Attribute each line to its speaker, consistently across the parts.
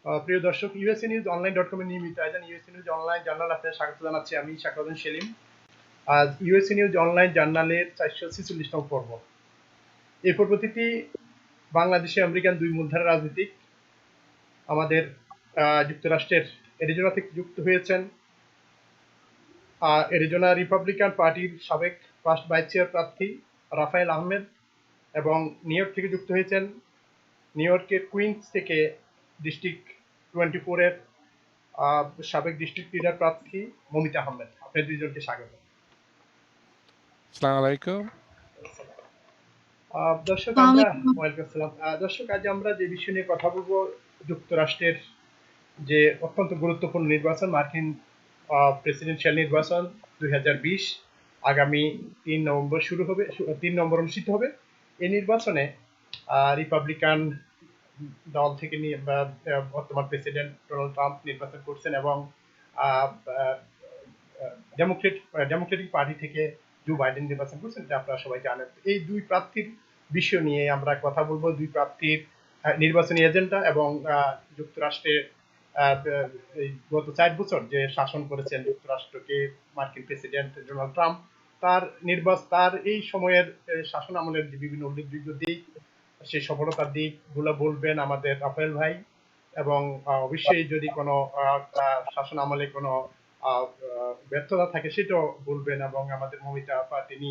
Speaker 1: প্রিয় দর্শক, UsaNewsOnline.com এর নিয়মিত আয়োজন ইউএসএ নিউজ অনলাইন জার্নাল আপনাদের স্বাগত জানাচ্ছি। আমি শাকরাউদ্দিন সেলিম। আজ ইউএসএ নিউজ অনলাইন জার্নালের 446তম পর্ব। এই পর্বটি বাংলাদেশে আমেরিকান দুই মূলধারা রাজনীতিক আমাদের যুক্তরাষ্ট্রের অ্যারিজোনা থেকে যুক্ত হয়েছেন অ্যারিজোনা রিপাবলিকান পার্টির সাবেক ফার্স্ট ভাইস চেয়ার প্রার্থী রাফায়েল আহমেদ, এবং নিউ ইয়র্ক থেকে যুক্ত হয়েছেন নিউ ইয়র্কের কুইন্স থেকে ডিস্ট্রিক্ট 24 এর সাবেক ডিস্ট্রিক্ট লিডার প্রার্থী মমিতা আহমেদ। আপনাদের দুইজনকে স্বাগত।
Speaker 2: আসসালামু আলাইকুম।
Speaker 1: দর্শক, আজ আমরা যে বিষয় নিয়ে কথা বলবো, যুক্তরাষ্ট্রের যে অত্যন্ত গুরুত্বপূর্ণ নির্বাচন, মার্কিন প্রেসিডেন্সিয়াল নির্বাচন 2020 আগামী 3 নভেম্বর অনুষ্ঠিত হবে। এই নির্বাচনে রিপাবলিকান দল থেকে বর্তমান প্রেসিডেন্ট ডোনাল্ড ট্রাম্প নির্বাচন করছেন, এবং ডেমোক্রেটিক পার্টি থেকে জো বাইডেন নির্বাচন করছেন, এটা আপনারা সবাই জানেন। এই দুই প্রার্থীর বিষয় নিয়ে আমরা কথা বলবো, দুই প্রার্থীর নির্বাচনী এজেন্ডা এবং যুক্তরাষ্ট্রের গত 4 বছর যে শাসন করেছেন যুক্তরাষ্ট্রকে মার্কিন প্রেসিডেন্ট ডোনাল্ড ট্রাম্প, তার এই সময়ের শাসন আমলের যে বিভিন্ন উল্লেখযোগ্য দিক, সেই সফলতার দিকগুলো বলবেন আমাদের রাফায়েল ভাই, এবং অবশ্যই যদি কোনো শাসন আমলে কোনো ব্যর্থতা থাকে সেটাও বলবেন। এবং আমাদের মমিতা তিনি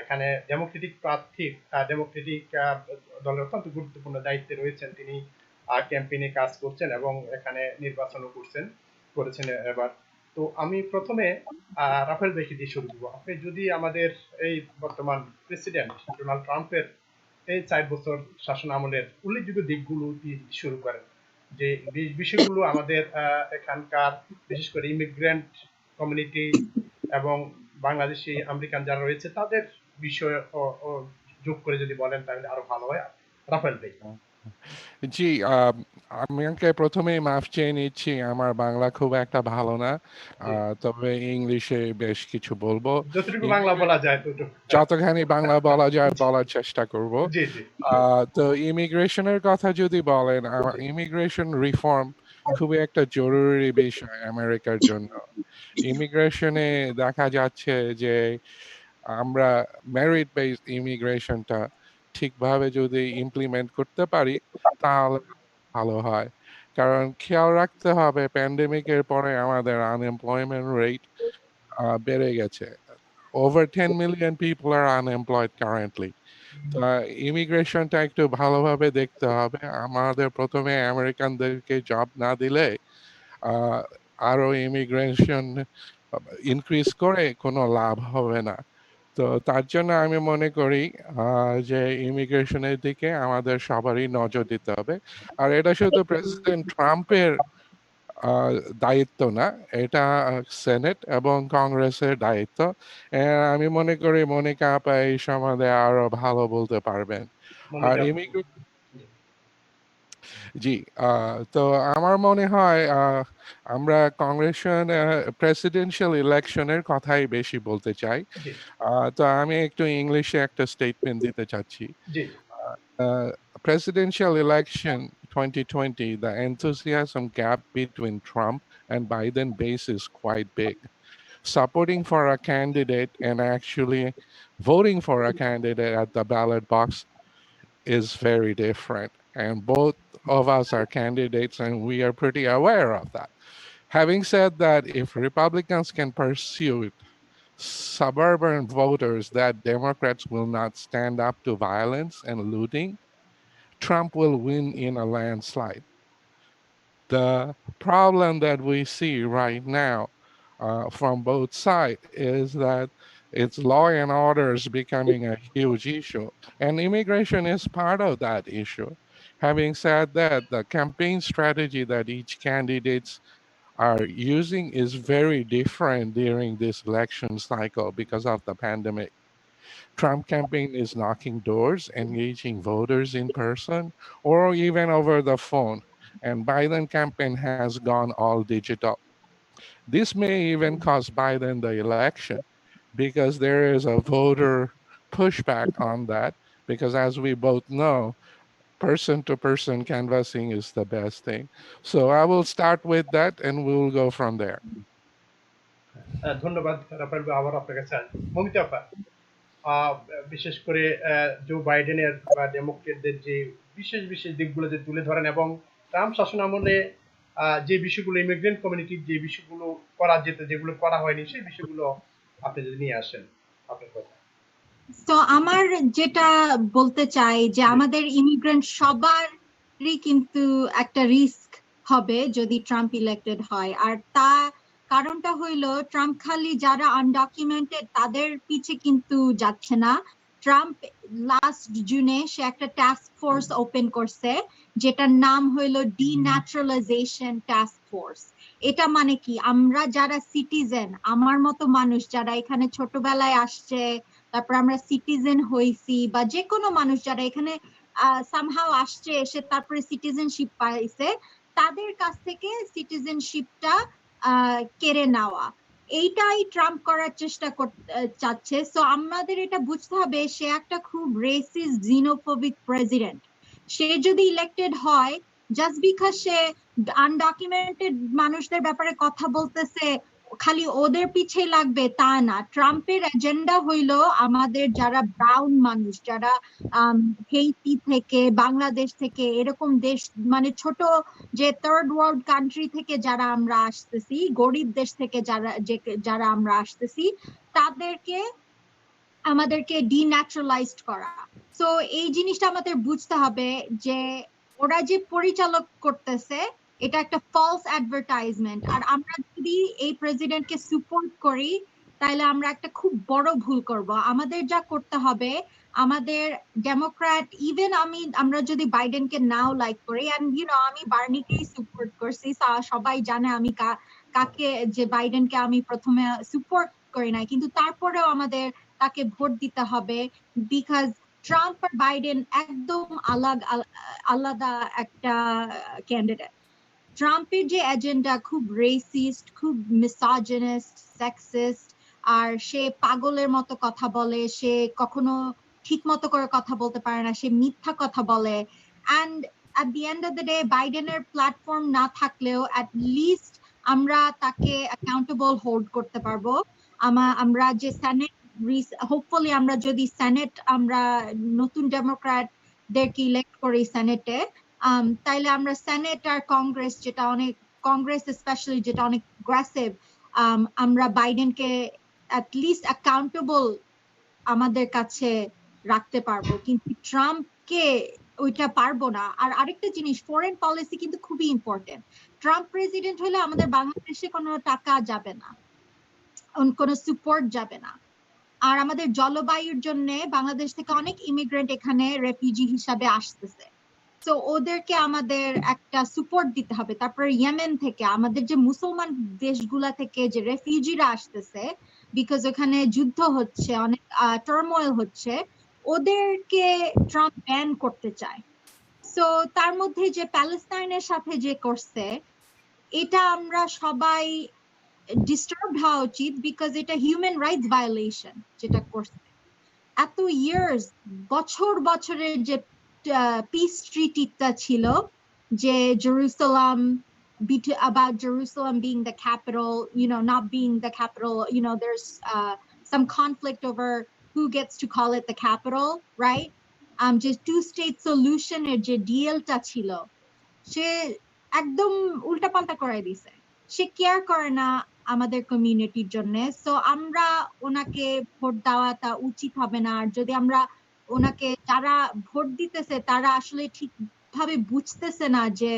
Speaker 1: এখানে ডেমোক্রেটিক দলের অত্যন্ত গুরুত্বপূর্ণ দায়িত্বে রয়েছেন। তিনি ক্যাম্পেইনে কাজ করছেন এবং এখানে নির্বাচনও করেছেন এবার। তো আমি প্রথমে রাফায়েল ভাইকে দিয়ে শুরু করবো। আপনি যদি আমাদের এই বর্তমান প্রেসিডেন্ট ডোনাল্ড ট্রাম্পের এই 4 বছর শাসন আমলের উল্লেখযোগ্য দিকগুলো দিয়ে শুরু করেন, যে বিষয়গুলো আমাদের এখানকার বিশেষ করে ইমিগ্রেন্ট কমিউনিটি এবং বাংলাদেশি আমেরিকান যারা রয়েছে তাদের বিষয় যোগ করে যদি বলেন তাহলে আরো ভালো হয়। রাফায়েল ভাই।
Speaker 2: জি, আমাকে প্রথমেই মাফ চেয়ে নিচ্ছি, আমার বাংলা খুব একটা ভালো না, তবে ইংলিশে বেশ কিছু বলবো।
Speaker 1: যতটুকু বাংলা বলা যায়
Speaker 2: যতখানি বাংলা বলা যায় বলার চেষ্টা করব। তো ইমিগ্রেশনের কথা যদি বলেন, ইমিগ্রেশন রিফর্ম খুবই একটা জরুরি বিষয় আমেরিকার জন্য। ইমিগ্রেশনে দেখা যাচ্ছে যে আমরা মেরিট বেসড ইমিগ্রেশনটা ঠিকভাবে যদি ইমপ্লিমেন্ট করতে পারি তাহলে ভালো হয়। কারণ খেয়াল রাখতে হবে, প্যান্ডেমিকের পরে আমাদের আনএমপ্লয়মেন্ট রেট বেড়ে গেছে। Over 10 million people are unemployed currently. তো ইমিগ্রেশনটা একটু ভালোভাবে দেখতে হবে। আমাদের প্রথমে আমেরিকানদেরকে জব না দিলে আরো ইমিগ্রেশন ইনক্রিজ করে কোনো লাভ হবে না। তো তার জন্য আমি মনে করি যে ইমিগ্রেশনের দিকে আমাদের সবারই নজর দিতে হবে। আর এটা শুধু প্রেসিডেন্ট ট্রাম্পের দায়িত্ব না, এটা সেনেট এবং কংগ্রেসের দায়িত্ব। আমি মনে করি মনিকা আপা এই সম্বন্ধে আরো ভালো বলতে পারবেন। আর জি, তো আমার মনে হয় আমরা প্রেসিডেন্সিয়াল ইলেকশনের কথাই বেশি বলতে চাই। তো আমি একটু ইংলিশে একটা স্টেটমেন্ট দিতে চাচ্ছি। Presidential election 2020, the enthusiasm gap between Trump and Biden base is quite big. Supporting for a candidate and actually voting for a candidate at the ballot box is very different. And both of us are candidates, and we are pretty aware of that. Having said that, if Republicans can pursue suburban voters that Democrats will not stand up to violence and looting, Trump will win in a landslide. The problem that we see right now from both sides is that it's law and order is becoming a huge issue, and immigration is part of that issue. Having said that, the campaign strategy that each candidates are using is very different during this election cycle because of the pandemic. Trump campaign is knocking doors, engaging voters in person or even over the phone, and Biden campaign has gone all digital. This may even cost Biden the election because there is a voter pushback on that, because as we both know, person-to-person canvassing is the best thing. So I will start with that and we will go from there.
Speaker 1: ধন্যবাদ Rafael ভাই, আবার আপনার কাছে আসবো। মমিতা আপা, বিশেষ করে জো বাইডেনের বা ডেমোক্রেটদের যে বিশেষ বিশেষ দিকগুলো যে তুলে ধরেন এবং ট্রাম্প শাসন আমলে যে বিষয়গুলো ইমিগ্রেন্ট কমিউনিটির যে বিষয়গুলো করা যেত, যেগুলো করা হয়নি, সেই বিষয়গুলো আপনি যদি নিয়ে আসেন আপনার কথা।
Speaker 3: তো আমার যেটা বলতে চাই যে আমাদের ইমিগ্রেন্ট সবারই কিন্তু একটা রিস্ক হবে যদি ট্রাম্প ইলেক্টেড হয়। আর কারণটা হইলো ট্রাম্প খালি যারা আনডকুমেন্টেড তাদের পিছে কিন্তু যাচ্ছে না। ট্রাম্প লাস্ট জুনে সে একটা টাস্ক ফোর্স ওপেন করছে যেটার নাম হইলো ডিন্যাচারালাইজেশন টাস্ক ফোর্স। এটা মানে কি, আমরা যারা সিটিজেন, আমার মতো মানুষ যারা এখানে ছোটবেলায় আসছে, তারপর আমরা সিটিজেন হইছি, বা যে কোনো মানুষ যারা এখানে সামহাও আসছে এসে তারপরে সিটিজেনশিপ পাইছে, তাদের কাছ থেকে সিটিজেনশিপটা কেড়ে নেওয়া, এইটাই ট্রাম্প করার চেষ্টা চাচ্ছে। সো আমাদের এটা বুঝতে হবে সে একটা খুব রেসিস্ট জিনোফোবিক প্রেসিডেন্ট। সে যদি ইলেক্টেড হয়, জাস্ট বিকজ সে আনডকুমেন্টেড মানুষদের ব্যাপারে কথা বলতেছে খালি ওদের পিছে লাগবে তা না। ট্রাম্পের এজেন্ডা হইলো আমাদের যারা ব্রাউন মানুষ, যারা হেইতি থেকে, বাংলাদেশ থেকে, এরকম দেশ মানে ছোট যে থার্ড ওয়ার্ল্ড কান্ট্রি থেকে যারা আমরা আসতেছি, গরিব দেশ থেকে যারা আমরা আসতেছি, আমাদেরকে ডিন্যাচারালাইজড করা। তো এই জিনিসটা আমাদের বুঝতে হবে যে ওরা যে পরিচালক করতেছে এটা একটা ফলস অ্যাডভার্টাইজমেন্ট। আর আমরা যদি এই প্রেসিডেন্টকে সাপোর্ট করি তাহলে আমরা একটা খুব বড় ভুল করব। আমাদের যা করতে হবে, আমাদের ডেমোক্র্যাট, ইভেন আমরা যদি বাইডেনকে নাও লাইক করি, এন্ড আমি বার্নিকেই সাপোর্ট করছি, সবাই জানে আমি কাকে, যে বাইডেনকে আমি প্রথমে সাপোর্ট করি না, কিন্তু তারপরেও আমাদের তাকে ভোট দিতে হবে, বিকজ ট্রাম্প আর বাইডেন একদম আলাদা একটা ক্যান্ডিডেট। ট্রাম্পের যে এজেন্ডা খুব রেসিস্ট, খুব মিসোজিনিস্ট, সেক্সিস্ট, আর সে পাগলের মতো কথা বলে, সে কখনো ঠিক মতো করে কথা বলতে পারে না, সে মিথ্যা কথা বলে। And at the end of the day বাইডেনের প্ল্যাটফর্ম না থাকলেও at least আমরা তাকে অ্যাকাউন্টেবল হোল্ড করতে পারবো। আমরা যে সেনেট, হোপফুলি আমরা যদি সেনেট, আমরা নতুন ডেমোক্র্যাটদেরকে ইলেক্ট করি সেনেটে, তাইলে আমরা সেনেট আর কংগ্রেস, যেটা অনেক, কংগ্রেস স্পেশালি যেটা অনেক অ্যাগ্রেসিভ, আমরা বাইডেনকে at least অ্যাকাউন্টেবল আমাদের কাছে রাখতে পারবো, কিন্তু ট্রাম্পকে ওইটা পারবো না। আর আরেকটা জিনিস, ফরেন পলিসি কিন্তু খুবই ইম্পর্টেন্ট। ট্রাম্প প্রেসিডেন্ট হলে আমাদের বাংলাদেশে কোনো টাকা যাবে না, কোনো সাপোর্ট যাবে না। আর আমাদের জলবায়ুর জন্য বাংলাদেশ থেকে অনেক ইমিগ্রেন্ট এখানে রেফিউজি হিসাবে আসতেছে, তো ওদেরকে আমাদের একটা সাপোর্ট দিতে হবে। তারপরে ইয়েমেন থেকে, আমাদের যে মুসলমান দেশগুলা থেকে যে রেফিউজিরা আসতেছে, বিকজ ওখানে যুদ্ধ হচ্ছে, অনেক টার্মোয়েল হচ্ছে, ওদেরকে ট্রাম্প ব্যান করতে চায়। সো তার মধ্যে যে প্যালেস্টাইনের সাথে যে করছে, এটা আমরা সবাই ডিস্টার্বড হওয়া উচিত, বিকজ এটা হিউম্যান রাইটস ভায়োলেশন যেটা করছে। এত ইয়ার্স, বছরের যে পিস ট্রিটিটা ছিল, যে Jerusalem, about Jerusalem being the capital, not being the capital, there's some conflict over who gets to call it the capital, right? Just two-state solution এর যে ডিলটা ছিল, সে একদম উল্টাপাল্টা করে দিছে। সে কেয়ার করে না আমাদের কমিউনিটির জন্য। সো আমরা ওনাকে ভোট দেওয়াটা উচিত হবে না। আর যদি আমরা ওনাকে, যারা ভোট দিতেছে তারা আসলে ঠিকভাবে বুঝতেছে না যে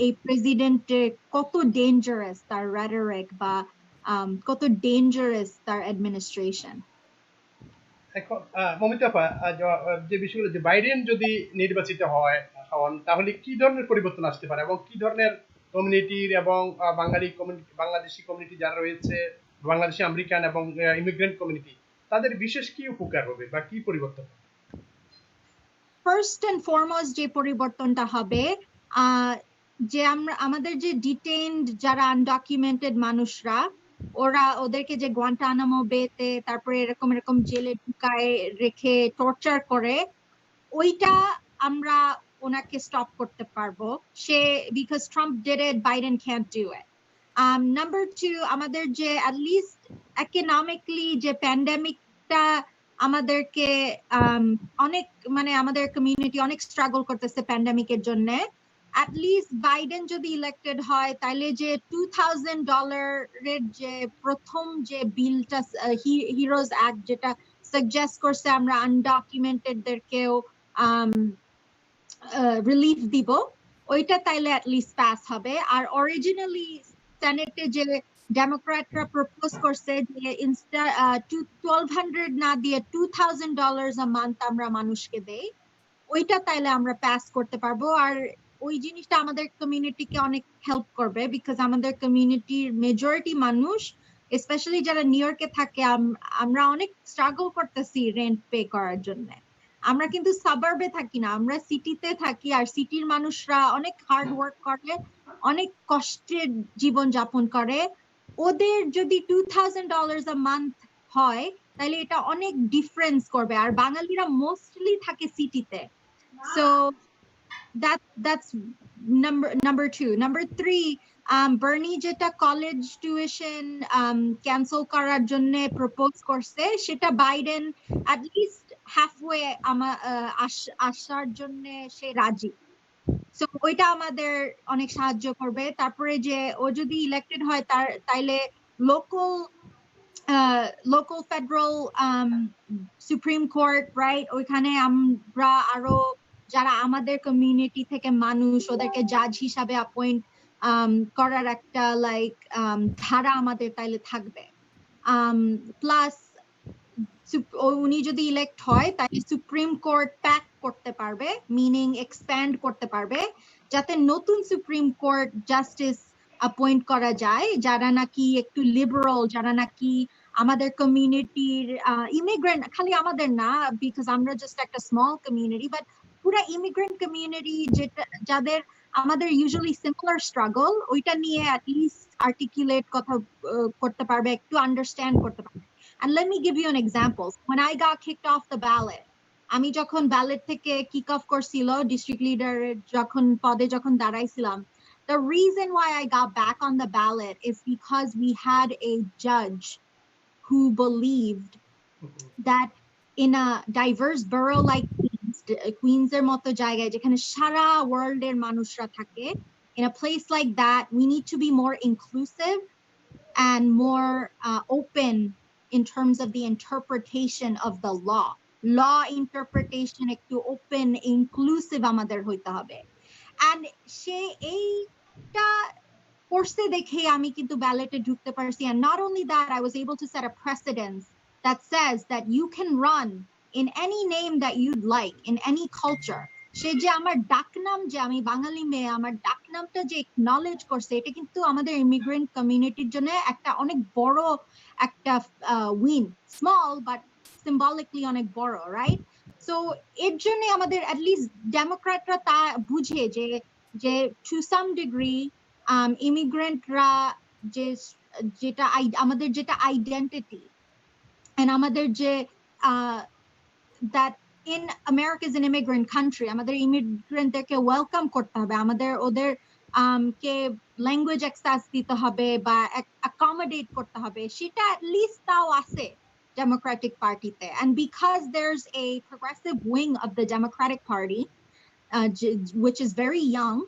Speaker 3: এই প্রেসিডেন্টের কত ডেঞ্জারাস তার রেটরিক, বা কত ডেঞ্জারাস তার অ্যাডমিনিস্ট্রেশন।
Speaker 1: এখন মমিতা আপা, যে বিষয়গুলো, যে বাইডেন যদি নির্বাচিত হন তাহলে কি ধরনের পরিবর্তন আসতে পারে, এবং কি ধরনের কমিউনিটির এবং বাংলাদেশি কমিউনিটি যারা রয়েছে, বাংলাদেশি আমেরিকান এবং ইমিগ্রেন্ট কমিউনিটি, তাদের বিশেষ কি উপকার হবে বা কি পরিবর্তন হবে?
Speaker 3: ফার্স্ট এন্ড ফরমোস্ট যে পরিবর্তনটা হবে, যে আমাদের যে ডিটেইনড যারা আনডকুমেন্টেড মানুষরা, ওদেরকে যে গুয়ান্টানামো বেতে, তারপরে এরকম জেলে ঢুকায় রেখে টর্চার করে, ওইটা আমরা ওনাকে স্টপ করতে পারবো সে because Trump did it, Biden can't do it. Number two, আমাদের যে at least economically যে প্যান্ডেমিকটা আমাদেরকে অনেক মানে আমাদের কমিউনিটি অনেক স্ট্রাগল করতেছে প্যান্ডেমিকের জন্য, at least বাইডেন যদি ইলেক্টেড হয় তাহলে যে $2,000 যে প্রথম যে বিলটা হিরোজ অ্যাক্ট যেটা সাজেস্ট করছে আমরা আনডকুমেন্টেডদেরকেও রিলিফ দিব, ওইটা তাইলে at least পাস হবে। আর অরিজিনালি সেনেটে যে ডেমোক্র্যাটরা প্রপোজ করছে যে $1,200 না দিয়ে $2,000 a month আমরা মানুষকে দেই, ওইটা তাইলে আমরা পাস করতে পারবো। আর ওই জিনিসটা আমাদের কমিউনিটিকে অনেক হেল্প করবে বিকজ আমাদের কমিউনিটির মেজরিটি মানুষ স্পেশালি যারা নিউ ইয়র্কে থাকে আমরা অনেক স্ট্রাগল করতেছি রেন্ট পে করার জন্য। আমরা কিন্তু সাবার্বে থাকি না, আমরা সিটিতে থাকি, আর সিটির মানুষরা অনেক হার্ড ওয়ার্ক করে, অনেক কষ্টের জীবন যাপন করে। ওদের যদি $2,000 a month হয় তাহলে এটা অনেক ডিফারেন্স করবে। আর বাঙালিরা মোস্টলি থাকে সিটিতে, so that's number two. Number three, Bernie যেটা কলেজ টিউশন ক্যান্সেল করার জন্য প্রপোজ করছে সেটা বাইডেন at least halfway আসার জন্য সে রাজি, সো ওইটা আমাদের অনেক সাহায্য করবে। তারপরে যে ও যদি ইলেক্টেড হয় তাইলে local federal supreme court right, ওইখানে আমরা আরো যারা আমাদের কমিউনিটি থেকে মানুষ ওদেরকে জাজ হিসাবে অ্যাপয়েন্ট করার একটা লাইক ধারা আমাদের তাইলে থাকবে। প্লাস উনি যদি ইলেক্ট হয় তাহলে সুপ্রিম কোর্ট প্যাক করতে পারবে, মিনিং এক্সপ্যান্ড করতে পারবে, যাতে নতুন সুপ্রিম কোর্ট জাস্টিস অ্যাপয়েন্ট করা যায় যারা নাকি একটু লিবারাল, যারা নাকি আমাদের কমিউনিটির ইমিগ্রেন্ট, খালি আমাদের না বিকজ আমরা জাস্ট একটা স্মল কমিউনিটি, বাট পুরা ইমিগ্রেন্ট কমিউনিটি যেটা যাদের আমাদের ইউজুয়ালি সিমিলার স্ট্রাগল, ওইটা নিয়ে অ্যাট লিস্ট আর্টিকুলেট কথা করতে পারবে, একটু আন্ডারস্ট্যান্ড করতে পারবে। And let me give you an example. When I got kicked off the ballot, আমি যখন ব্যালট থেকে কিক অফ করছিল ডিস্ট্রিক্ট লিডার যখন দাঁড়াইছিলাম, the reason why I got back on the ballot is because we had a judge who believed that in a diverse borough like Queens এর মতো জায়গায় যেখানে সারা world এর মানুষরা থাকে, in a place like that we need to be more inclusive and more open in terms of the interpretation of the law interpretation একটু open inclusive আমাদের হইতে হবে। and সে এইটা করছে দেখে আমি কিন্তু ব্যালটে ঢুকতে পারছি, and not only that, I was able to set a precedence that says that you can run in any name that you'd like, in any culture. সে যে আমার ডাকনাম, যে আমি বাঙালি মেয়ে, আমার ডাকনামটা যে একনলেজ করছে, এটা কিন্তু আমাদের ইমিগ্রেন্ট কমিউনিটির জন্য একটা অনেক বড় একটা উইন, স্মল বাট সিম্বলিকলি অনেক বড়, রাইট? সো এর জন্য আমাদের অ্যাটলিস্ট ডেমোক্র্যাটরা তা বুঝে যে টু সাম ডিগ্রি ইমিগ্রেন্টরা যেটা আমাদের যেটা আইডেন্টিটি and আমাদের যে that in America is an immigrant country, আমাদের ইমিগ্রেন্টদেরকে ওয়েলকাম করতে হবে, আমাদের ওদের কে ল্যাঙ্গুয়েজ অ্যাক্সেস দিতে হবে বা অ্যাকোমোডেট করতে হবে, সেটা at least তাও আছে Democratic পার্টিতে। and because there's a progressive wing of the Democratic Party which is very young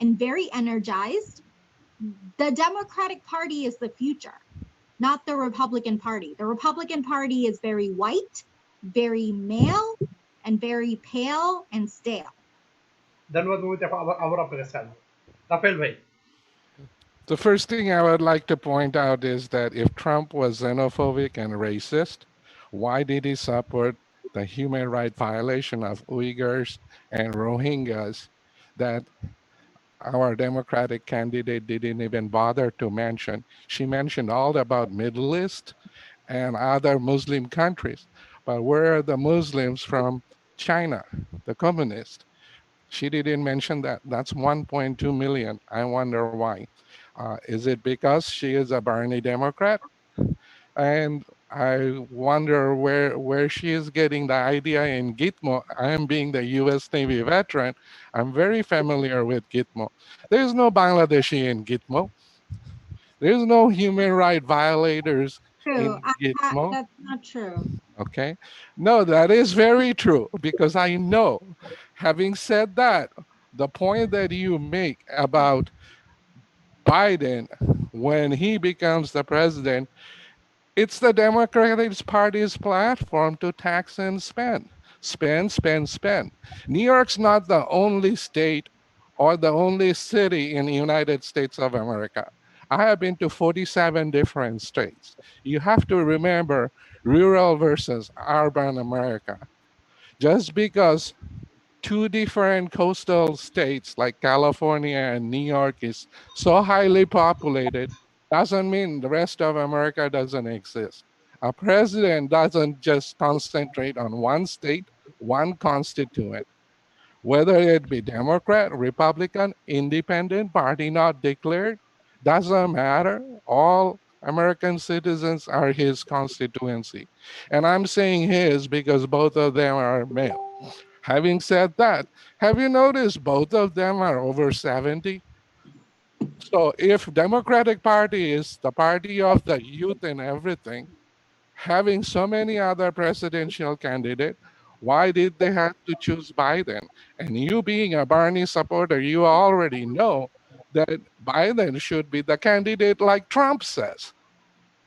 Speaker 3: and very energized, the Democratic Party is the future, not the Republican Party. The Republican Party is very white, very male, and very pale and stale.
Speaker 2: The first thing I would like to point out is that if Trump was xenophobic and racist, why did he support the human rights violation of Uyghurs and Rohingyas that our Democratic candidate didn't even bother to mention? She mentioned all about Middle East and other Muslim countries, but where are the Muslims from China, the communist? She didn't mention that. That's 1.2 million. I wonder why. Is it because she is a Bernie Democrat? And I wonder where she is getting the idea in Gitmo. I am being the U.S. Navy veteran. I'm very familiar with Gitmo. There's no Bangladeshi in Gitmo. There's no human right violators
Speaker 3: True.
Speaker 2: in Gitmo.
Speaker 3: That's not true.
Speaker 2: Okay. No, that is very true because I know. Having said that, the point that you make about Biden when he becomes the president, it's the Democratic Party's platform to tax and spend. Spend, spend, spend. New York's not the only state or the only city in the United States of America. I have been to 47 different states. You have to remember rural versus urban America. Just because two different coastal states like California and New York is so highly populated doesn't mean the rest of America doesn't exist. A president doesn't just concentrate on one state, one constituent, whether it be Democrat, Republican, independent, party not declared, doesn't matter. All American citizens are his constituency. And I'm saying his because both of them are male. Having said that, have you noticed both of them are over 70? So if Democratic Party is the party of the youth and everything, having so many other presidential candidates, why did they have to choose Biden? And you being a Bernie supporter, you already know that Biden should be the candidate like Trump says.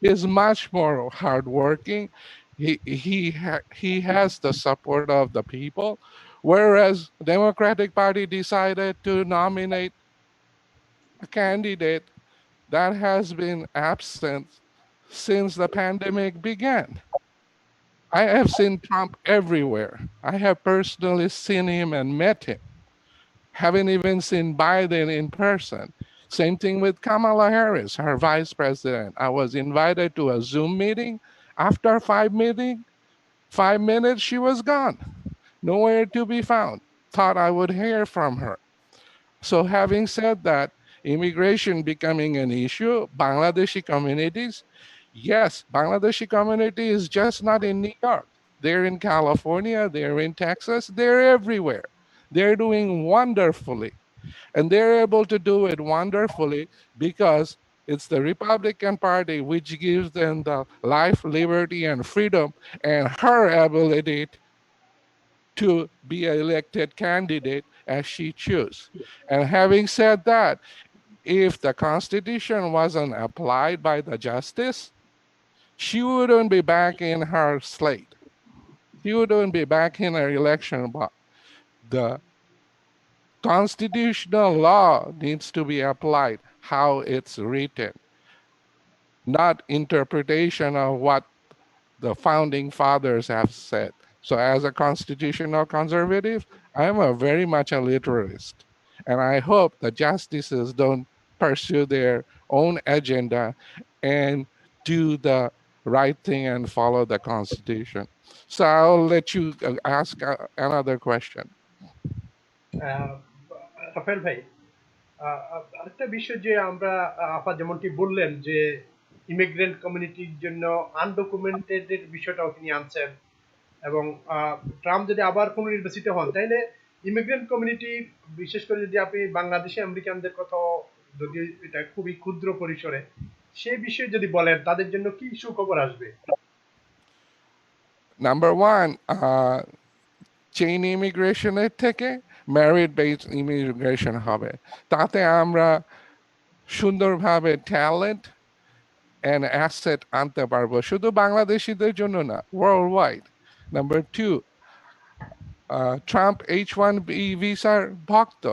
Speaker 2: He's much more hardworking. He has the support of the people, whereas Democratic Party decided to nominate a candidate that has been absent since the pandemic began. I have seen Trump everywhere. I have personally seen him and met him. Haven't even seen Biden in person. Same thing with Kamala Harris, her vice president. I was invited to a Zoom meeting. After 5 minutes, she was gone. Nowhere to be found. Thought I would hear from her. So having said that, immigration becoming an issue, Bangladeshi communities, yes, Bangladeshi community is just not in New York. They're in California, they're in Texas, they're everywhere. They're doing wonderfully. And they're able to do it wonderfully because it's the Republican Party which gives them the life, liberty, and freedom, and her ability to be an elected candidate as she chooses. And having said that, if the Constitution wasn't applied by the justice, she wouldn't be back in her slate. She wouldn't be back in her election box. The constitutional law needs to be applied how it's written, not interpretation of what the founding fathers have said. So as a constitutional conservative, I'm very much a literalist. And I hope the justices don't pursue their own agenda and do the right thing and follow the Constitution. So I'll let you ask another question.
Speaker 1: Rafel ভাই, আরেকটা বিষয় যে আমরা আপা যেমনটি বললেন যে immigrant কমিউনিটির জন্য আনডকুমেন্টেড এর বিষয়টাও তিনি আনছেন, এবং ট্রাম্প যদি আবার পুনর্নির্বাচিত হন তাইলে ইমিগ্রেন্ট কমিউনিটি, বিশেষ করে যদি আপনি বাংলাদেশি আমেরিকানদের কথা, যদি এটা খুবই ক্ষুদ্র পরিসরে, সেই বিষয়ে যদি বলেন তাদের জন্য কি সুখবর আসবে?
Speaker 2: নাম্বার ওয়ান, চেইন ইমিগ্রেশনের থেকে মেরিট বেসড ইমিগ্রেশন হবে। তাতে আমরা সুন্দরভাবে ট্যালেন্ট অ্যান্ড অ্যাসেট আনতে পারবো, শুধু বাংলাদেশিদের জন্য না, world wide. Number two, Trump H-1B ভিসার ভক্ত।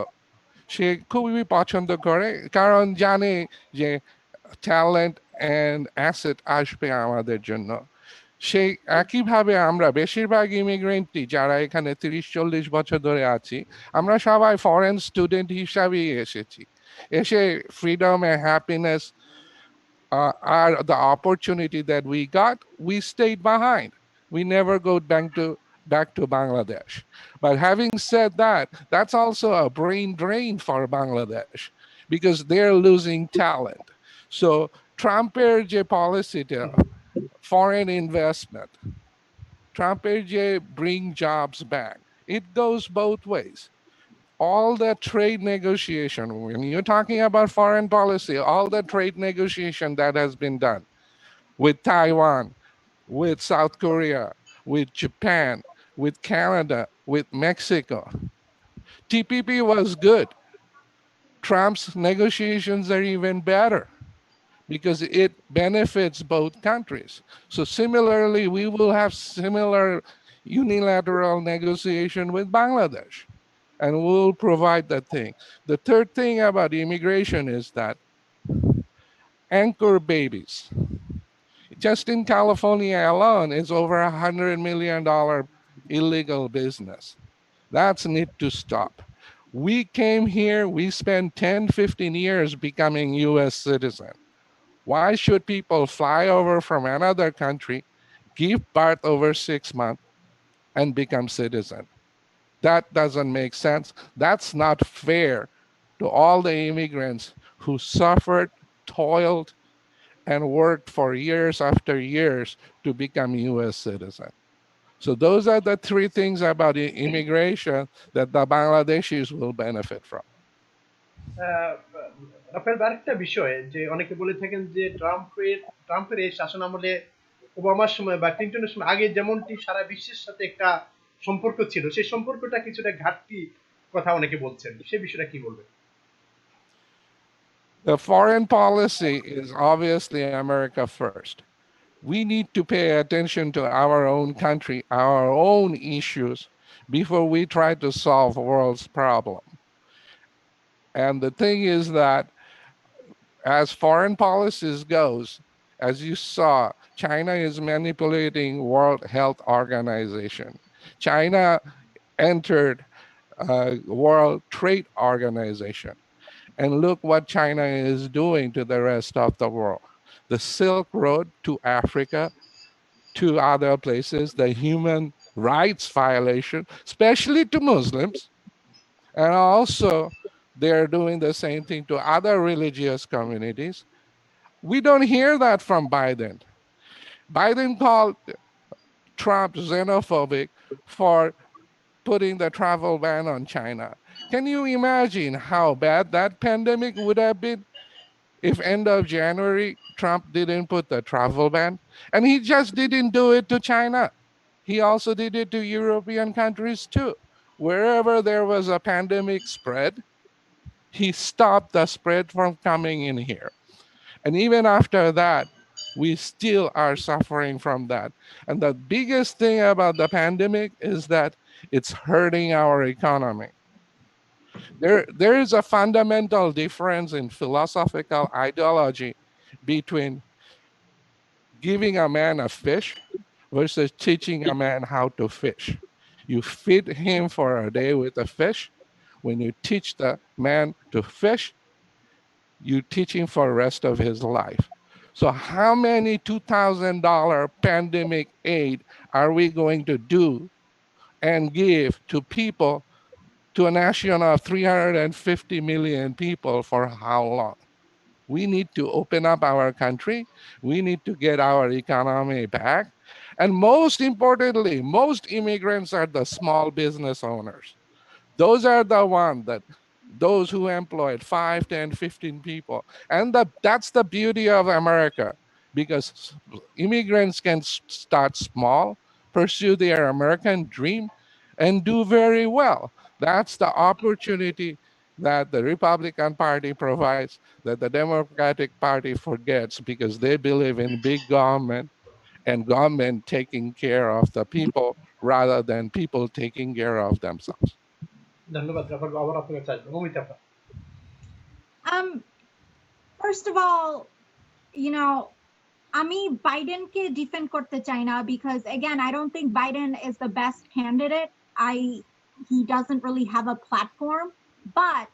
Speaker 2: সে খুবই পছন্দ করে, কারণ জানে যে ট্যালেন্ট অ্যান্ড অ্যাসেট আসবে আমাদের জন্য। সেই একইভাবে আমরা বেশিরভাগ ইমিগ্রেন্টই যারা এখানে 30-40 বছর ধরে আছি, আমরা সবাই ফরেন স্টুডেন্ট হিসাবেই এসেছি। এসে ফ্রিডম অ্যান্ড হ্যাপিনেস আর the opportunity that we got, we stayed behind. We never go back to Bangladesh. But having said that, that's also a brain drain for Bangladesh because they're losing talent. So Trump-এর যে পলিসিটা, foreign investment, Trump bring jobs back. It goes both ways. All the trade negotiation, when you're talking about foreign policy, all the trade negotiation that has been done with Taiwan, with South Korea, with Japan, with Canada, with Mexico. TPP was good. Trump's negotiations are even better because it benefits both countries. So similarly, we will have similar unilateral negotiation with Bangladesh, and we'll provide that thing. The third thing about immigration is that anchor babies. Just in California alone, it's over $100 million illegal business. That's need to stop. We came here, we spent 10, 15 years becoming US citizen. Why should people fly over from another country, give birth over 6 months, and become citizen? That doesn't make sense. That's not fair to all the immigrants who suffered, toiled, and worked for years after years to become US citizen. So those are the three things about immigration that the Bangladeshis will benefit from.
Speaker 1: আপনার আরেকটা বিষয় যে অনেকে বলে থাকেন যে ট্রাম্পের এই শাসন আমলে ওবামার সময় বা ক্লিন্টনের সময় আগে যেমনটি সারা বিশ্বের সাথে একটা সম্পর্ক ছিল সেই সম্পর্কটা কিছুটা ঘাটতি কথা অনেকে বলছেন সেই বিষয়টা কি বলবেন?
Speaker 2: The foreign policy is obviously America first. We need to pay attention to our own country, our own issues, before we try to solve the world's problem. And the thing is that as foreign policies goes, as you saw, China is manipulating World Health Organization. China entered World Trade Organization. And look what China is doing to the rest of the world. The Silk Road to Africa, to other places, the human rights violation, especially to Muslims. And also, they're doing the same thing to other religious communities. We don't hear that from Biden. Biden called Trump xenophobic for putting the travel ban on China. Can you imagine how bad that pandemic would have been if end of January, Trump didn't put the travel ban? And he just didn't do it to China. He also did it to European countries too. Wherever there was a pandemic spread, he stopped the spread from coming in here. And even after that, we still are suffering from that. And the biggest thing about the pandemic is that it's hurting our economy. There is a fundamental difference in philosophical ideology between giving a man a fish versus teaching a man how to fish. You feed him for a day with a fish. When you teach the man to fish, you teach him for the rest of his life. So how many $2,000 pandemic aid are we going to do and give to people, to a nation of 350 million people, for how long? We need to open up our country. We need to get our economy back. And most importantly, most immigrants are the small business owners. Those are the ones those who employed 5, 10, 15 people. And that's the beauty of America, because immigrants can start small, pursue their American dream, and do very well. That's the opportunity that the Republican Party provides, that the Democratic Party forgets, because they believe in big government and government taking care of the people rather than people taking care of themselves.
Speaker 1: ধন্যবাদ জাফর, আবার আপনার কাছে আসবো। মমিতা আপা।
Speaker 3: First of all, you know, আমি বাইডেনকে defend করতে চাই না, because again, I don't think Biden is the best candidate. He doesn't really have a platform, but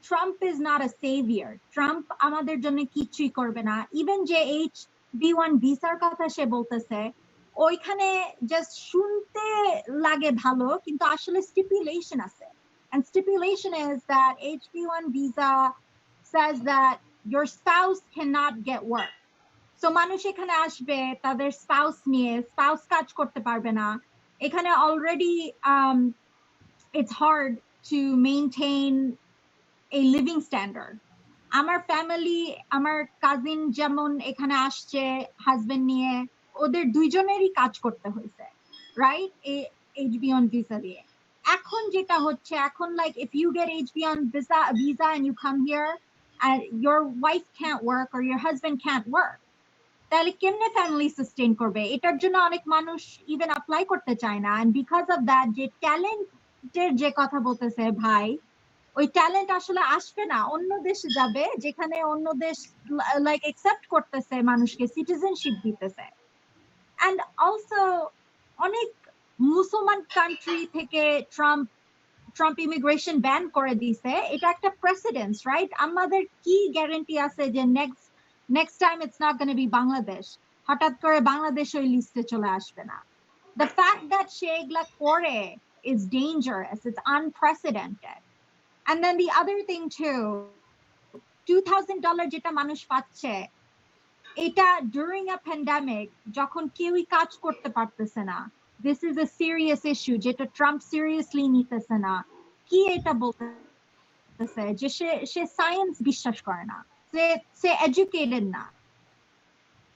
Speaker 3: Trump is not a savior. Trump আমাদের জন্য কিছুই করবে না। Even যে H-1B ভিসার কথা সে বলতেছে, ওইখানে জাস্ট শুনতে লাগে ভালো, কিন্তু আসলে স্টিপুলেশন আছে। And stipulation is that H-1B visa says that your spouse cannot get work. So মানুষ এখানে আসবে তাদের স্পাউস কাজ করতে পারবে না এখানে already it's hard to maintain a living standard আমার ফ্যামিলি আমার কাজিন যেমন এখানে আসছে হাজবেন্ড নিয়ে ওদের দুইজনেরই কাজ করতে হয়েছে রাইট HB on visa দিয়ে এখন যেটা হচ্ছে এখন like if you get HB on visa and you come here and your wife can't work or your husband can't work তাহলে কেমনে ফ্যামিলি সাস্টেইন করবে এটার জন্য অনেক মানুষ ইভেন অ্যাপ্লাই করতে চায় না and because of that যে ট্যালেন্টের যে কথা বলতেছে ভাই ওই ট্যালেন্ট আসলে আসবে না অন্য দেশে যাবে যেখানে অন্য দেশ লাইক অ্যাকসেপ্ট করতেছে মানুষকে সিটিজেনশিপ দিতেছে and also অনেক মুসলমান কান্ট্রি থেকে ট্রাম্প ইমিগ্রেশন ব্যান করে দিয়েছে এটা একটা প্রেসিডেন্স রাইট আমাদের কি গ্যারান্টি আছে যে next time it's not going to be Bangladesh হঠাৎ করে বাংলাদেশ ওই লিস্টে চলে আসবে না the fact that সে এগুলা করে is dangerous it's unprecedented and then the other thing too $2,000 যেটা মানুষ পাচ্ছে এটা during a pandemic যখন কেউই কাজ করতে পারতেছে না this is a serious issue যেটা ট্রাম্প সিরিয়াসলি নিতেছে না কি এটা বলতেছে যে সে সায়েন্স বিশ্বাস করে না সে এডুকেটেড না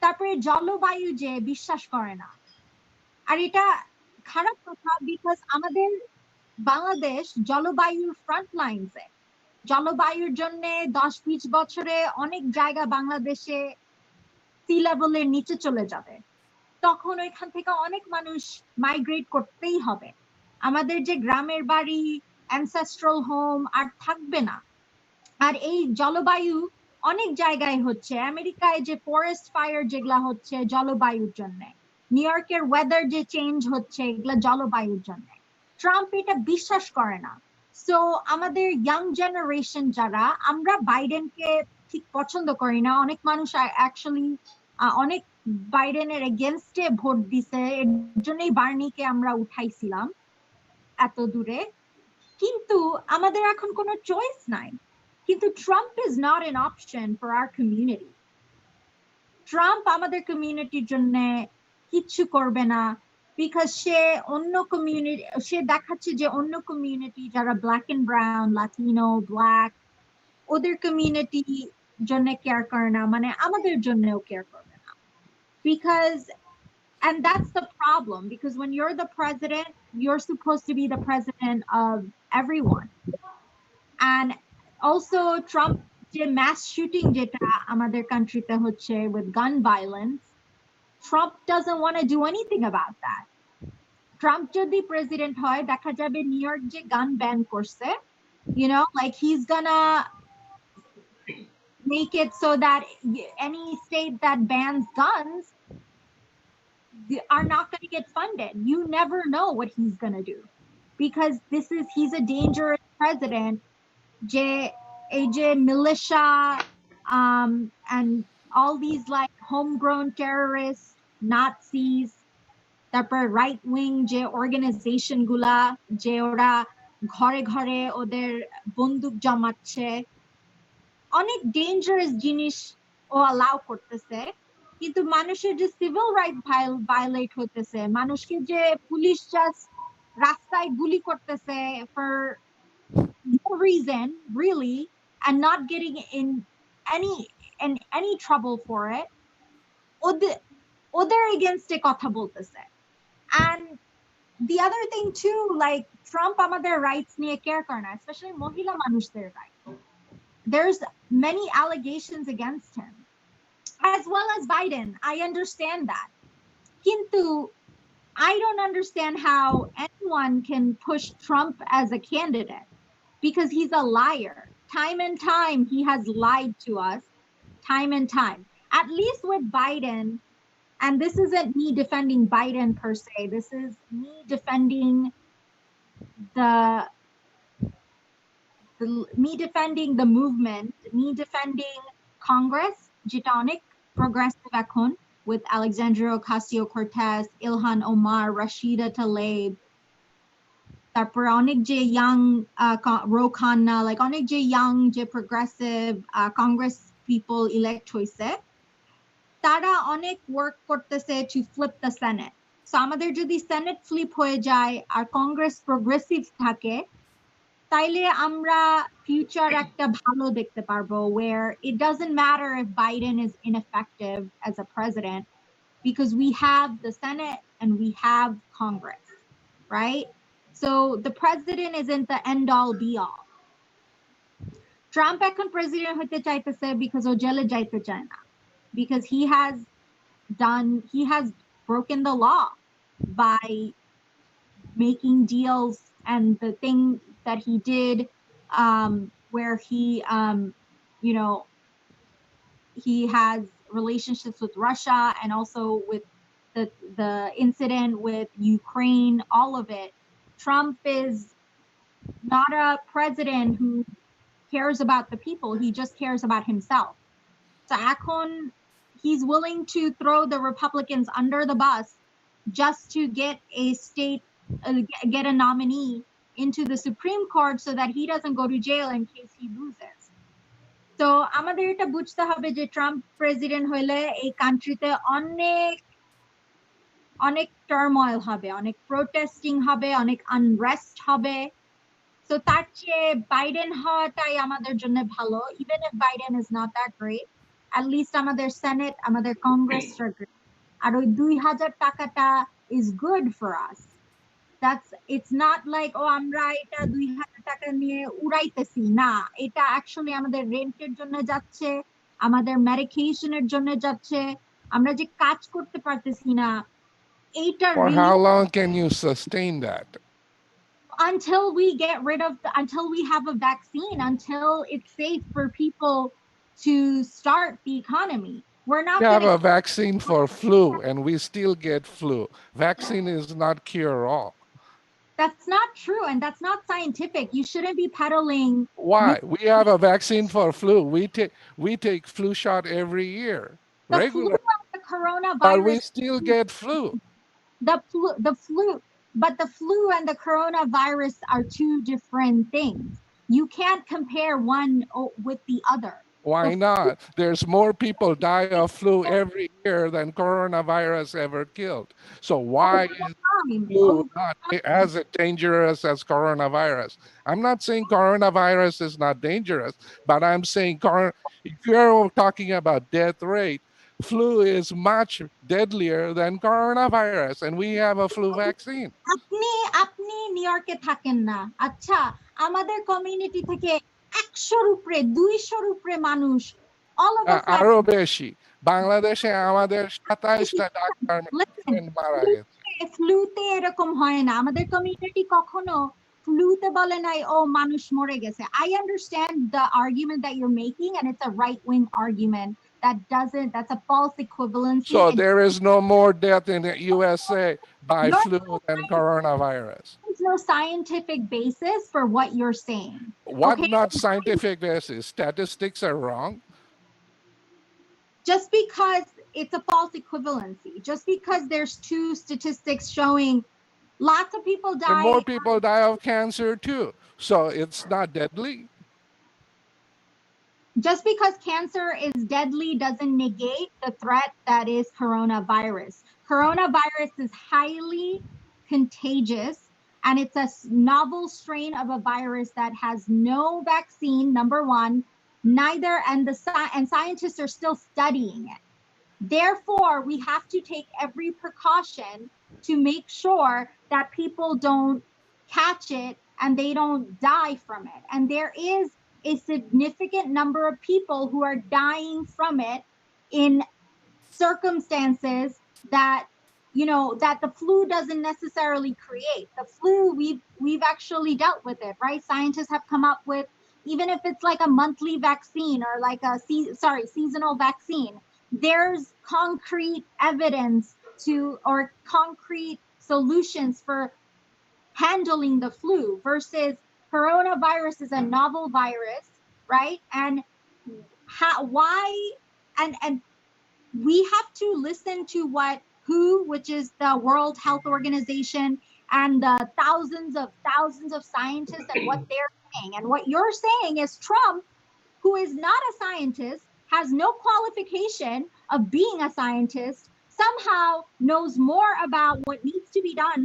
Speaker 3: তারপরে জলবায়ু যে বিশ্বাস করে না আর এটা খারাপ কথা বিকজ আমাদের বাংলাদেশ জলবায়ুর ফ্রন্ট লাইনসে জলবায়ুর জন্য 10-20 বছরে অনেক জায়গা বাংলাদেশে সি লেভেলের নিচে চলে যাবে তখন ওইখান থেকে অনেক মানুষ মাইগ্রেট করতেই হবে আমাদের যে গ্রামের বাড়ি অ্যানসেস্ট্রাল হোম আর থাকবে না আর এই জলবায়ু অনেক জায়গায় হচ্ছে আমেরিকায় যে ফরেস্ট ফায়ার যেগুলা হচ্ছে জলবায়ুর জন্য নিউ ইয়র্কের ওয়েদার যে চেঞ্জ হচ্ছে এগুলা জলবায়ুর জন্য ট্রাম্প এটা বিশ্বাস করে না সো আমাদের ইয়াং জেনারেশন যারা আমরা বাইডেনকে ঠিক পছন্দ করি না অনেক মানুষ অ্যাকচুয়ালি অনেক বাইডেনের এগেনস্টে ভোট দিছে এর জন্যই বার্নিকে আমরা উঠাইছিলাম এত দূরে কিন্তু আমাদের এখন কোনো চয়েস নাই কিন্তু Trump is not an option for our community. Trump আমাদের কমিউনিটির জন্য কিছু করবে না because সে অন্য কমিউনিটি সে দেখাচ্ছে যে অন্য কমিউনিটি যারা black and brown Latino black ওদের কমিউনিটি জন্য কেয়ার করে না মানে আমাদের জন্যও কেয়ার করবে না because and that's the problem because when you're the president you're supposed to be the president of everyone and also Trump যে mass shooting যেটা আমাদের কান্ট্রিতে হচ্ছে with gun violence Trump doesn't want to do anything about that Trump যদি president হয় দেখা যাবে new York যে gun ban করছে you know like he's gonna make it so that any state that bans guns are not going to get funded you never know what he's going to do because he's a dangerous president AJ militia and all these like homegrown terrorists Nazis তারপর right wing যে organization গুলা যে ওরা ঘরে ঘরে ওদের বন্দুক জমাচ্ছে অনেক dangerous জিনিস ও allow করতেছে কিন্তু মানুষের যে সিভিল রাইট ভায়োলেট হতেছে মানুষকে যে পুলিশ জাস্ট রাস্তায় গুলি করতেছে for no reason really and not getting in any trouble for it ওদের against কথা বলতেছে and the other thing too like Trump আমাদের rights নিয়ে care করে না especially মহিলা মানুষদের right there's many allegations against him as well as Biden I understand that kintu I don't understand how anyone can push Trump as a candidate because he's a liar. Time and time, he has lied to us. Time and time. At least with Biden, and this isn't me defending Biden per se, this is me defending the movement, me defending Congress, যেটা অনেক progressive এখন with Alexandria Ocasio-Cortez, Ilhan Omar, Rashida Tlaib, তারপর অনেক যে young Ro Khanna like অনেক যে young যে progressive Congress people elect হইছে তারা অনেক ওয়ার্ক করতেছে to flip the Senate. So আমাদের যদি সেনেট ফ্লিপ হয়ে যায় আর কংগ্রেস প্রোগ্রেসিভ থাকে তাইলে আমরা ফিউচার একটা ভালো দেখতে পারবো where it doesn't matter if Biden is ineffective as a president because we have the Senate and we have Congress, right? So the president isn't the end all be all. Trump এখন president হতে চাইতেছে because ও জেলে যাইতে চায় না, because he has broken the law by making deals and the thing that he did where he he has relationships with Russia and also with the incident with Ukraine, all of it. Trump is not a president who cares about the people, he just cares about himself. So এখন he's willing to throw the Republicans under the bus just to get a get a nominee into the Supreme Court so that he doesn't go to jail in case he loses. So আমাদের এটা বুঝতে হবে যে Trump president হইলে এই কান্ট্রিতে অনেক turmoil হবে, অনেক প্রোটেস্টিং হবে, অনেক আনরেস্ট হবে। So তার চেয়ে বাইডেন হওয়াটাই আমাদের জন্য ভালো, even if Biden is not that great, at least আমাদের সেনেট, আমাদের কংগ্রেস আর ওই 2000 টাকাটা is good for us. It's not like আমরা এটা 2000 টাকা নিয়ে উড়াইতেছি না, এটা অ্যাকচুয়ালি আমাদের রেন্টের জন্য যাচ্ছে, আমাদের মেডিকেশনের জন্য যাচ্ছে, আমরা যে কাজ করতে পারতেছি না এইটা
Speaker 2: For how long can you sustain that?
Speaker 3: Until we until we have a vaccine, until it's safe for people to start the economy. We're not
Speaker 2: We have a vaccine for flu and we still get flu. Vaccine is not cure all.
Speaker 3: That's not true and that's not scientific. You shouldn't be peddling.
Speaker 2: Why? We have a vaccine for flu. We take flu shot every year.
Speaker 3: The
Speaker 2: Regular.
Speaker 3: flu and the coronavirus.
Speaker 2: But we still get flu.
Speaker 3: The flu, but the flu and the coronavirus are two different things. You can't compare one with the other.
Speaker 2: Why not? There's more people die of flu every year than coronavirus ever killed. So why is flu not as dangerous as coronavirus? I'm not saying coronavirus is not dangerous, but I'm saying if you're talking about death rate, flu is much deadlier than coronavirus, and we have a flu vaccine.
Speaker 3: আপনি new ইয়র্কে থাকেন না, আচ্ছা আমাদের community থেকে 100 উপরে 200 উপরে মানুষ
Speaker 2: আরো বেশি বাংলাদেশে আমাদের 27টা ডাক্তার মারা গেছে।
Speaker 3: ফ্লুতে এরকম হয় না, আমাদের কমিউনিটি কখনো ফ্লুতে বলে নাই ও মানুষ মরে গেছে। I understand the argument that you're making and it's a right-wing argument that's a false equivalency.
Speaker 2: So there is no more death in the USA by flu than coronavirus.
Speaker 3: There's no scientific basis for what you're saying.
Speaker 2: What not scientific basis? Statistics are wrong?
Speaker 3: Just because it's a false equivalency, just because there's two statistics showing lots of people die.
Speaker 2: And more people die of cancer too. So it's not deadly.
Speaker 3: Just because cancer is deadly doesn't negate the threat that is coronavirus. Coronavirus is highly contagious and it's a novel strain of a virus that has no vaccine, number one, and scientists are still studying it. Therefore, we have to take every precaution to make sure that people don't catch it and they don't die from it. And there is a significant number of people who are dying from it in circumstances that that the flu doesn't necessarily create. The flu, we've actually dealt with it, right? Scientists have come up with, even if it's like a monthly vaccine or like a seasonal vaccine, there's concrete evidence or concrete solutions for handling the flu versus coronavirus is a novel virus, right? And and we have to listen to WHO, which is the World Health Organization, and the thousands of scientists and what they're saying. And what you're saying is Trump, who is not a scientist, has no qualification of being a scientist somehow knows more about what needs to be done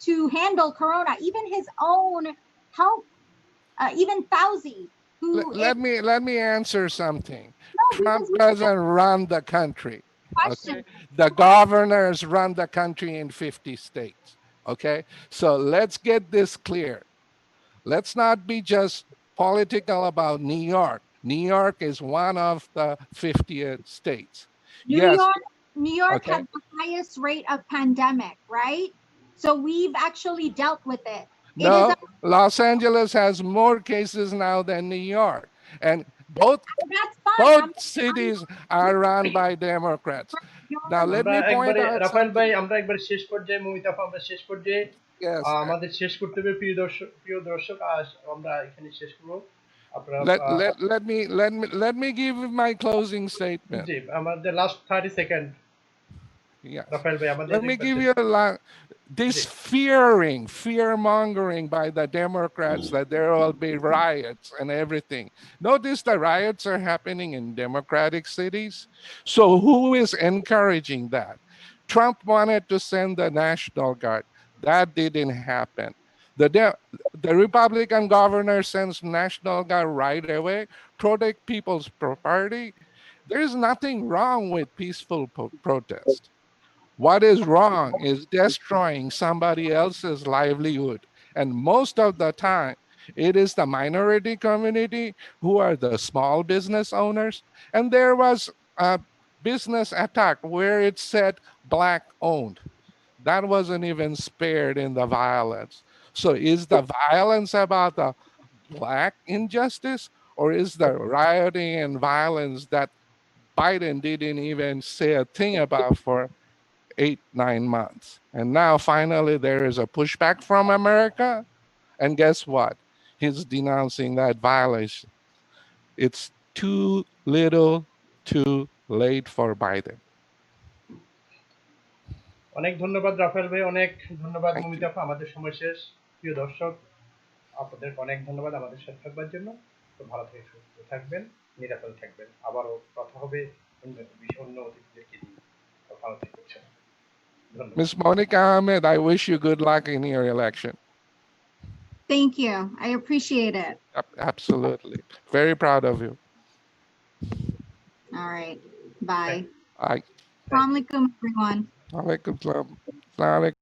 Speaker 3: to handle corona. Even his own health, even Fauci, who
Speaker 2: Let me answer something.
Speaker 3: No,
Speaker 2: Trump
Speaker 3: because
Speaker 2: doesn't run the country.
Speaker 3: question.
Speaker 2: Okay? The governors run the country in 50 states. Okay? So let's get this clear. Let's not be just political about New York. New York is one of the 50 states. Yes.
Speaker 3: New York
Speaker 2: Okay.
Speaker 3: had the highest rate of pandemic, right? So we've actually dealt with it. It
Speaker 2: No,
Speaker 3: is
Speaker 2: Los Angeles has more cases now than New York. And both
Speaker 3: that's fine.
Speaker 2: both cities are run by Democrats. Now let
Speaker 1: আমরা
Speaker 2: me point
Speaker 1: একবারে
Speaker 2: out
Speaker 1: Rafael ভাই
Speaker 2: something.
Speaker 1: আমরা একবার শেষ পর্যায়ে মমিতা আপা, আমরা শেষ পর্যায়ে
Speaker 2: Yes.
Speaker 1: আমাদের শেষ করতে হবে প্রিয় দর্শক আমরা এখানে শেষ করব আপনারা
Speaker 2: Let me give my closing statement.
Speaker 1: জি আমাদের লাস্ট 30 সেকেন্ড
Speaker 2: Yes.
Speaker 1: রাফায়েল ভাই আমাদের
Speaker 2: Let me give you this fear mongering by the Democrats that there will be riots and everything. Notice the riots are happening in Democratic cities. So who is encouraging that? Trump wanted to send the National Guard. That didn't happen. The Republican governor sends National Guard right away, protect people's property. There's nothing wrong with peaceful protest. What is wrong is destroying somebody else's livelihood. And most of the time, it is the minority community who are the small business owners. And there was a business attack where it said Black owned. That wasn't even spared in the violence. So is the violence about the Black injustice, or is the rioting and violence that Biden didn't even say a thing about for 8-9 months? And now finally there is a pushback from America. And guess what? He's denouncing that violation. It's too little too late for Biden.
Speaker 1: অনেক ধন্যবাদ Rafael ভাই, অনেক ধন্যবাদ
Speaker 2: Thank
Speaker 1: Momita আপা, আমাদের সময় শেষ। প্রিয় দর্শক আপনাদের অনেক ধন্যবাদ আমাদের সাথে থাকবার জন্য। তো ভালো থেকে সুস্থ থাকবেন, নিরাপদে থাকবেন। আবারও কথা হবে অন্য অতিথিদেরকে নিয়ে। ভালো থাকবেন।
Speaker 2: Ms. Monica Ahmed, I wish you good luck in your election.
Speaker 3: Thank you. I appreciate it.
Speaker 2: Absolutely. Very proud of you.
Speaker 3: All right. Bye.
Speaker 2: Bye.
Speaker 3: Assalamu alaikum, everyone.
Speaker 2: Alaikum salam. Assalamu alaikum.